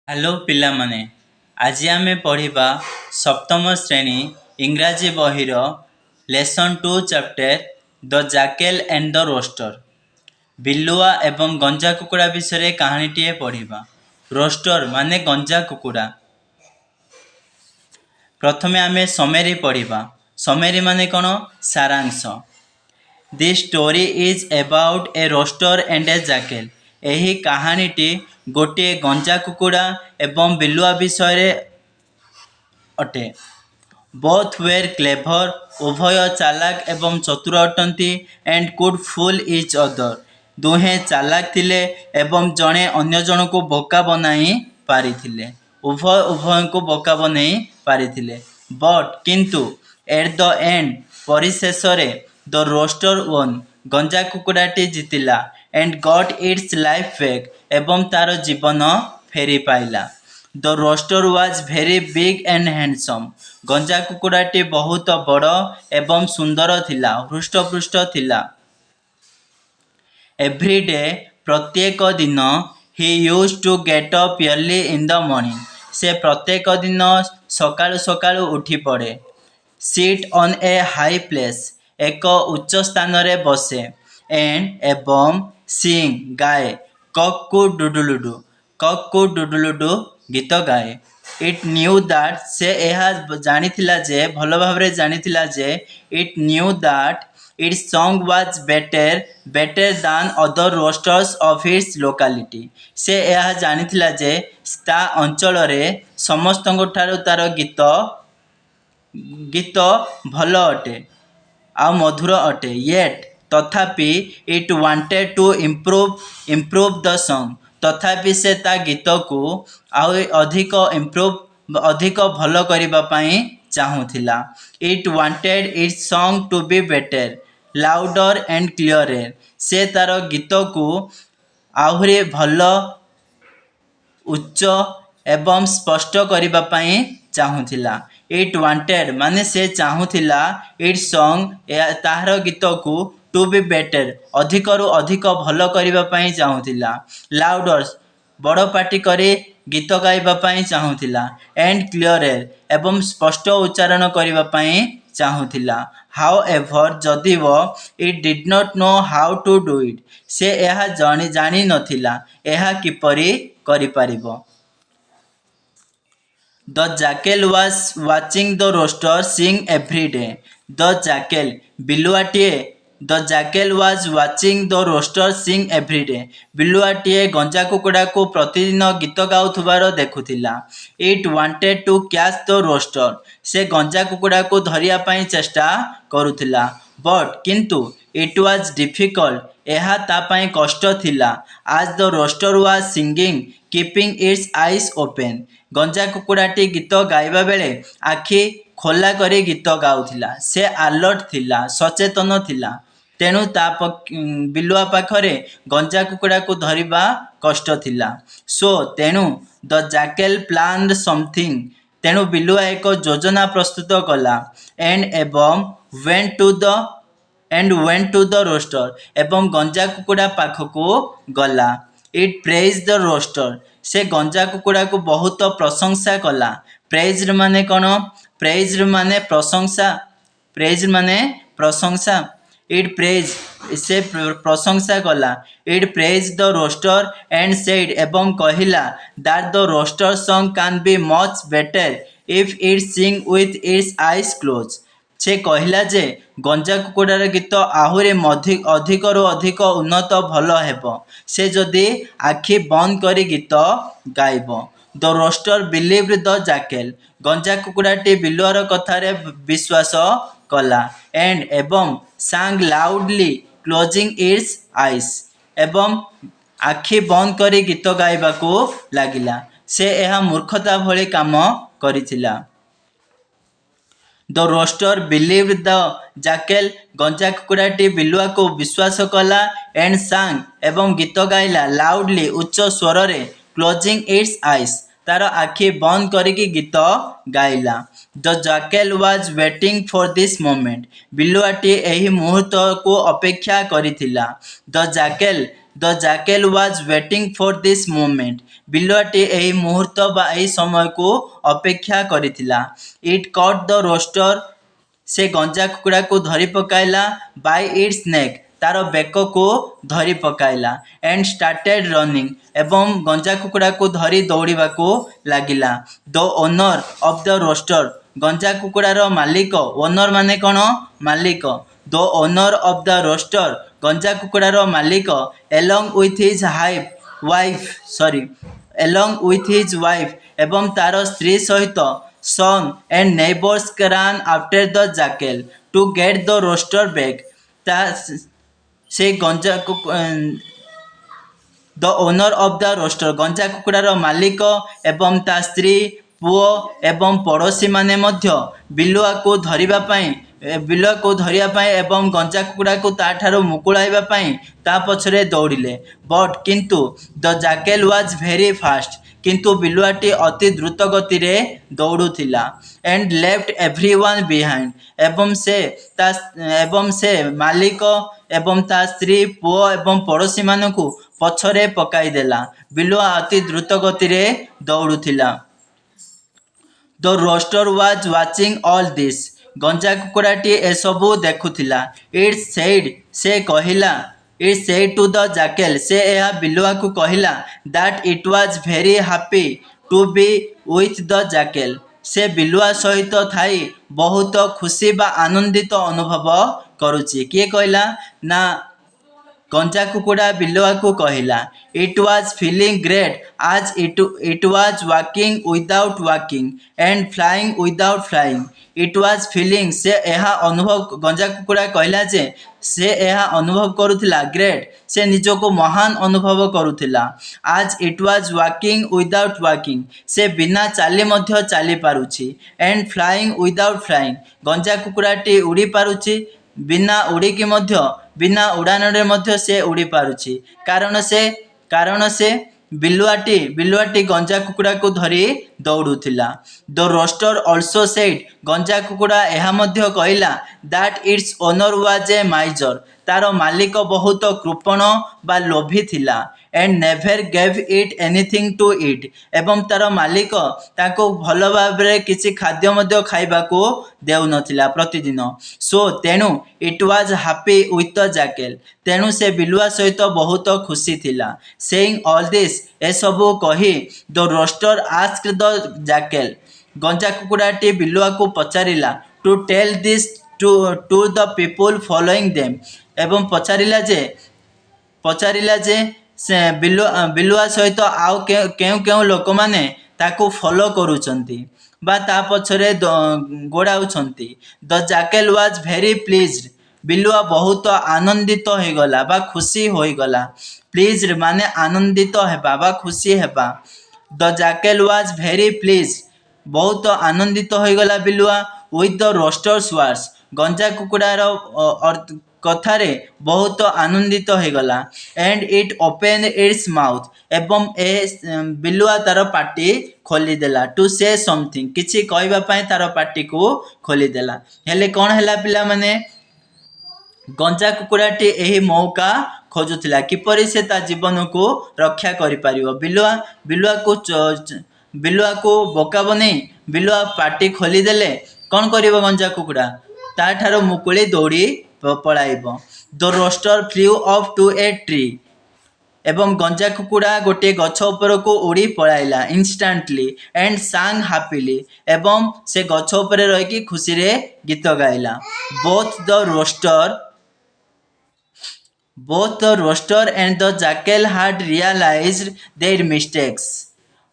Hello पिलामाने आज आमे पढ़िबा सप्तम श्रेणी इंग्राजी बहिर lesson 2 chapter the jackal and the rooster बिलुआ एवं गंजा कुकुड़ा विषय कहानीटीए पढ़िबा। रोस्टर माने गंजा कुकुड़ा। प्रथमे आमे समेरी पढ़िबा। समेरी माने कोन सारांश। This story is about a rooster and a jackal. एही कहानीटी गोटे गंजा कुकुड़ा एवं बिलुआ विषय अटे। बोथ वेर क्लेभर, उभय चालाक एवं चतुर अटंती and could fool each other. दुहे चालाक थिले एवं जणे अन्य जन को बोका बनाई पारिथिले। उभय उभय को बोका बनाई पारिथिले। बट किंतु एट द एंड परिशेष रे द रोस्टर वन गंजा कुकुड़ाटी जितिला and got its life back एवं तार जीवन फेरी पाइला। The rooster was very big and handsome. गंजा कुकुड़ाटी बहुत बड़ एवं सुंदर थिला, हृष्टपुष्ट थिला। एव्री डे प्रत्येक दिन ही used to get up early in the morning. से प्रत्येक दिन सकाळु सकाळु उठी पड़े। Sit on a high place, एक उच्च स्थान रे बसे। एंड एवं सिंग गाए कक्कू डुडुलुडु। कक्कू डुडुलुडु गीत गाए। इट न्यू दैट से यह जानिथिला जे भल भावरे जानिथिला जे it knew that its song was better than other roosters of its locality. से यह जानिथिला जे ता अंचल रे समस्तଙ୍କ ठाରୁ तार गीत भल अटे आ मधुर अटे। येट तथापि it wanted to improve the song. तथापि से ता गीत को अधिक भल करबा पई चाहुथिला। It wanted its song to be better louder and clearer. से तार गीत को आहुरी भल उच्च एवं स्पष्ट करबा पई चाहुथिला। इट वांटेड माने से चाहुथिला इट्स सॉन्ग तार गीत को टू बी बेटर अधिकरु अधिक भल करबा पई चाहुथिला। लाउडर बड़ पार्टी करे गीत गाइबा पई चाहुथिला। एंड क्लियरर एवं स्पष्ट उच्चारण करबा पई चाहुथिला। हाउएवर जदिव it did not know how to do it. से यह जानी नथिला यह किपरि करि परिबो। The jackal was watching the roaster sing every day. The jackal बिलुआटिए The jackal was watching the roaster sing every day. बिलुआटिए गंजा कुकुड़ा को प्रतिदिन गीत गाउथुबार देखुथिला। It wanted to catch the roaster. से गंजा कुकुड़ा को धरिया पई चेष्टा करुथिला। But किंतु it was difficult. यह ता पई कष्ट थिला। As the roaster was singing, keeping its eyes open. गंजा कुकुड़ाटी गीत गाइबा बेले आखि खोला करी गीत गाउथिला। से अलर्ट थिला, सचेतन थिला। तेणु ता बिलुआ पाखरे गंजा कुकुड़ा को धरिबा कष्ट थिला। सो तेणु द जैकेल प्लान्ड समथिंग। तेणु बिलुआ एक योजना प्रस्तुत कला। वेंट टू द रोस्टर एवं गंजा कुकुड़ा पाखको गला। It praise the rooster. से गंजा कुकुड़ा को बहुत प्रशंसा कला। प्रेज माने कौन? प्रेज माने प्रशंसा। प्रेज माने प्रशंसा। इट प्रेज से प्रशंसा कला। It praise the rooster and said एवं कहिला that the rooster song can be much better if it sing with its eyes close. से कहिला जे गंजा कुकुड़ार गीत आहुरी अधिक अधिक उन्नत भल हेबो से जदि आखि बंद करी गीत गाइब। The rooster believed the jackal. गंजा कुकुड़ाटी बिलुआर कथारे विश्वास कला। एंड एवं सांग लाउडली क्लोजिंग इट्स आईज। एवं आखि बंद करी गीत गाइबा को लागिला। से यह मूर्खता भली काम करिथिला। The rooster believed the jackal. गंजा कुकुड़ाटी बिलुआ को विश्वास कला। एंड सांग एवं गीत गाइला लाउडली उच्च स्वर रे क्लोजिंग इट्स आईज तार आखि बंद करके गीत गाइला। The jackal was waiting for this moment. बिलुआटी एही मुहूर्त को अपेक्षा करिथिला। The jackal was waiting for this moment. बिलुआटी एही मुहूर्त बा एही समय को अपेक्षा करिथिला। It caught the rooster. से गंजा कुकुड़ा को धरी पकाइला बाय इट्स नेक। तार बेक को धरी पकाइला एंड स्टार्टेड रनिंग। एवं गंजा कुकुड़ा को धरी दौड़िबा को लागिला। The owner of the rooster. गंजा कुकुड़ार मालिक। ओनर माने कौन? मालिक। The owner of the rooster. गंजा कुकुड़ार मालिक एलॉन्ग विथ हिज वाइफ एवं तार स्त्री सहित son and neighbors ran after the jackal to get the roaster back। ता से गंजा the owner of the rooster. गंजा कुकुड़ार मालिक एवं ता स्त्री पुओ एवं पड़ोशी माने मध्य बिलुआ को धरिया पाई एवं गंजा कुकुड़ा को ताठारो मुकुड़ाइबा पाई ता पछरे दौड़िले। बट किंतु the jackal was very fast. किंतु बिलुआटी अति द्रुत गति रे दौड़ुथिला। And left everyone behind. एवं से मालिक एवं ता स्त्री पुओ एवं पड़ोशी मानकु पछरे पकाई देला। बिलुआ अति द्रुत गति रे दौड़ुथिला। The rooster was watching all this. गंजा कुकुड़ाटी एसबू देखुथिला। It said to the jackal. से यह बिलुआ को कहिला that it was very happy to be with the jackal. से बिलुआ सहित थाई बहुत खुशी बा आनंदित अनुभव करुची। किए कहला ना गंजा कुकुड़ा बिलुआ को कहिला। इट वाज फीलिंग ग्रेट आज it was walking without walking and flying without flying. It was feeling. से यह अनुभव गंजा कुकुड़ा कहला जे से यह अनुभव करुथिला ग्रेट। से निजको महान अनुभव करुथिला। आज it was walking without walking. से बिना चाली मध्य चाली पारुची। And flying without flying. गंजा कुकुड़ाटी उड़ी पारुची बिना उड़ीकी मध्य बिना उड़ान रे मध्य से उड़ी पारुची। कारण से बिलुआटी गंजा कुकुड़ा को धरी दौड़ुथिला। The rooster also said. गंजा कुकुड़ा यह मध्य कहला that its owner was a miser. तार मालिक बहुत कृपण बा लोभी थिला। And never gave it anything to it. एवं तार मालिक ताको भल भाव किसी खाद्य मध्य खाइबा को देउ नथिला प्रतिदिन। सो तेणु it was happy with the jackal. तेणु से बिलुआ सहित बहुत खुशी थिला। सेइंग ऑल दिस ए सबु कही the rooster asked the jackal. गंजा कुकुड़ाटी बिलुआ को पचारिला to tell this to the people following them. एवं पचारिला जे से बिलुआ सहित आउ केउ लोक माने ताको फॉलो करूचंती बा ता पछरे गोड़ाउछंती। The jackal was very pleased. बिलुआ बहुत आनंदित होइगला बा खुशी होइगला। प्लीज्ड माने आनंदित हेबा बा खुशी हेबा। The jackal was very pleased. बहुत आनंदित होइगला बिलुआ विथ द रोस्टर्स वर्ड्स। गंजा कुकुड़ार कथारे बहुत आनंदित होइगला। And it open its mouth. एवं बिलुआ तार पाटी खोलीदेला टू से समथिंग। किछि कहबा पई तार पाटी को खोलीदेला। हेले कौन हैला पिला माने गंजा कुकुड़ाटी एही मौका खोजुथिला किपरि से ता जीवन को रक्षा करि पारिबो। बिलुआ को बोका बनै बिलुआ पाटी खोलीदेले कौन करिबो गंजा कुकुड़ा ता ठारो मुकुली दौड़ी पळाइबो। The rooster flew up to a tree. एवं गंजा कुकुड़ा गोटे गछ उपर को उड़ी पळाइला इंस्टांटली एंड सांग हैप्पीली। एवं से गछ उपर रही खुशी रे गीत गाइला। Both the rooster and the jackal had realized their mistakes।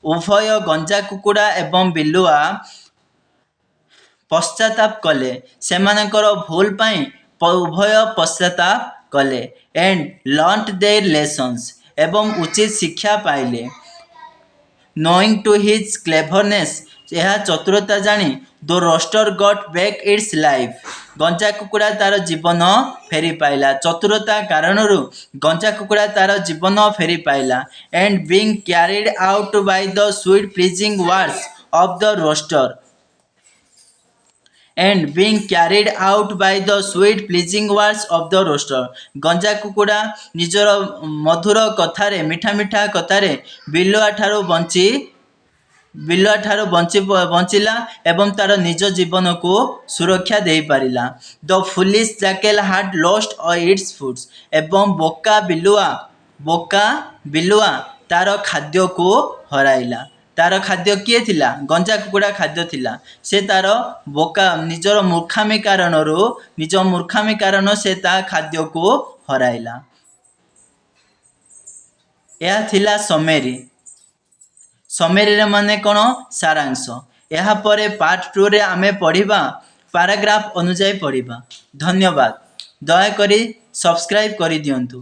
उभय गंजा कुकुड़ा एवं बिलुआ पश्चाताप कले। सेमानकर भूल पाई उभय पश्चाताप कले। And learned their lessons. एवं उचित शिक्षा पाइले। Knowing to his cleverness. यह चतुरता जानी the rooster got back its life. गंजा कुकुड़ा तार जीवन फेरी पाइला। चतुरता कारणरू गंजा कुकुड़ा तार जीवन फेरी पाइला। And being carried out by the sweet pleasing words of the rooster and being carried out by the sweet pleasing words of the roaster गंजा कुकुड़ा निजर मधुर कथारे मिठा मिठा कथारे बिलुआ ठारू बंचिला एवं तार निज जीवन को सुरक्षा दे पारिला। द फुलिश जैकेल हाड लॉस्ट इट्स फूड्स एवं बोका बिलुआ तार खाद्य को हराइला। तार खाद्य किए थिला गंजा कुकुड़ा खाद्य थिला। से तार बोका निजर मूर्खामी कारण से ता खाद्य को हराइला। यह थिला समेरी रे माने कोन सारांश। यहाँ परे पार्ट 2 रे आमे पढ़िबा पैराग्राफ अनुसार पढ़िबा। धन्यवाद। दया करी सब्सक्राइब करि दियंतु।